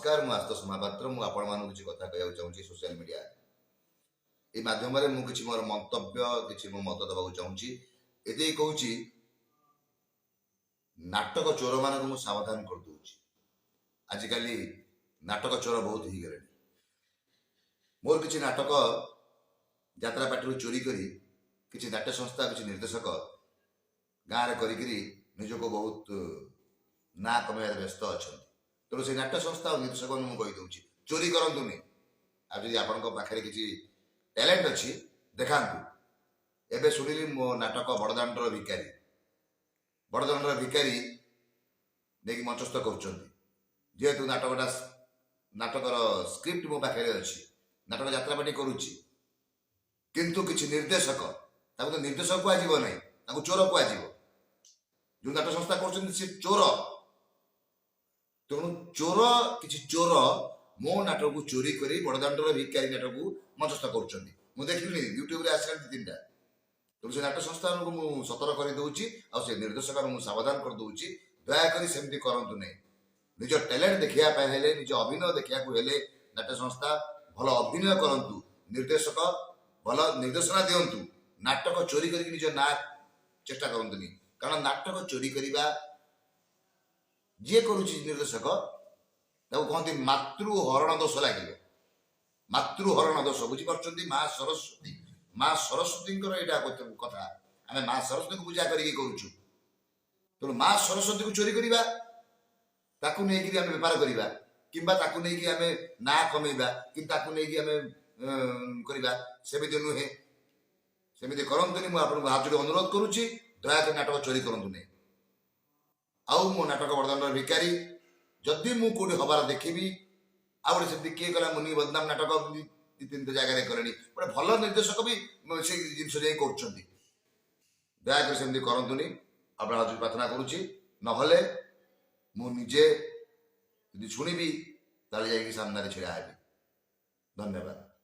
नमस्कार मु आशुतोष महापात्र मु आपण मानू किसी कथा कहना चाहूँगी सोशल मीडिया ये माध्यम मुझे मोर मंतव्य किसी मो मत देवा चाहूँगी ये कहूँ नाटक चोर मान सावधान कर दूची आजिकल नाटक चोर बहुत ही गले मोर किसी नाटक यात्रा पार्टी चोरी करी किसी नाट्य संस्था किसी निर्देशक गाँव में करी निजक बहुत ना कमार व्यस्त अच्छा तेणु से नाट्य संस्था और निर्देशक मुझे कहीदे चोरी करतुनि आज आपण पाखे किसी टैलेंट अच्छी देखा एवं शुणिली मो नाटक बड़दाण्डर भिकारी बड़दाण्डर भिकारी नहीं मंचस्थ करेतु नाटकटा नाटकर स्क्रिप्ट मो पाखे अच्छी नाटक यात्रा पार्टी करुच्ची किंतु किसी निर्देशक तो निर्देशक कहुव ना चोर कहुव जो नाट्य संस्था कर चोर तेणु चोर किसी चोर मो नाटक को चोरी कर बड़दाण्डर भिकारी नाटक को मंचस्थ कर देखिली यूट्यूब आसला तीन टा तेणु से नाट्य संस्था मुझे सतर्क कर दूची से निर्देशक मुझे सावधान कर दूची दयाकोरी सेमती करतु नहीं निज टैलेंट देखापी निज अभिनय देखा नाट्य संस्था भल अभिनय करतु निर्देशक भल निर्देशना दिंतु नाटक चोरी कर निज ना चेष्टा करतुनि कारण नाटक चोरी करवा जी करुच्ची निर्देशक कहते मातृहरण दोष लगे मातृहरण दोष बुझीपार माँ सरस्वती कथा आम माँ सरस्वती को पूजा करुचु तेणु माँ सरस्वती को चोरी करवा ताकू नहीं आम बेपार करवा किंबा ताकू नहीं आम ना कमेबा कि करवा सेमती नुहे सेमती करतुनि मुझे हाथ जोड़ी अनुरोध करुच्ची दयाकोरी नाटक चोरी करतु नहीं आउ मो नाटक बड़दाण्डर भिकारी जदि मु कौटी हबार देखी आउ गोटे किए कला मुनि बदनाम नाटक दी तीन जगह कले गोटे भल निर्देशक भी से जिनस कर दयाकोरी सेमती करतुनि आप प्रार्थना करुच्ची नहले मु निजे शुणी सामने छिड़ा हेबी। धन्यवाद।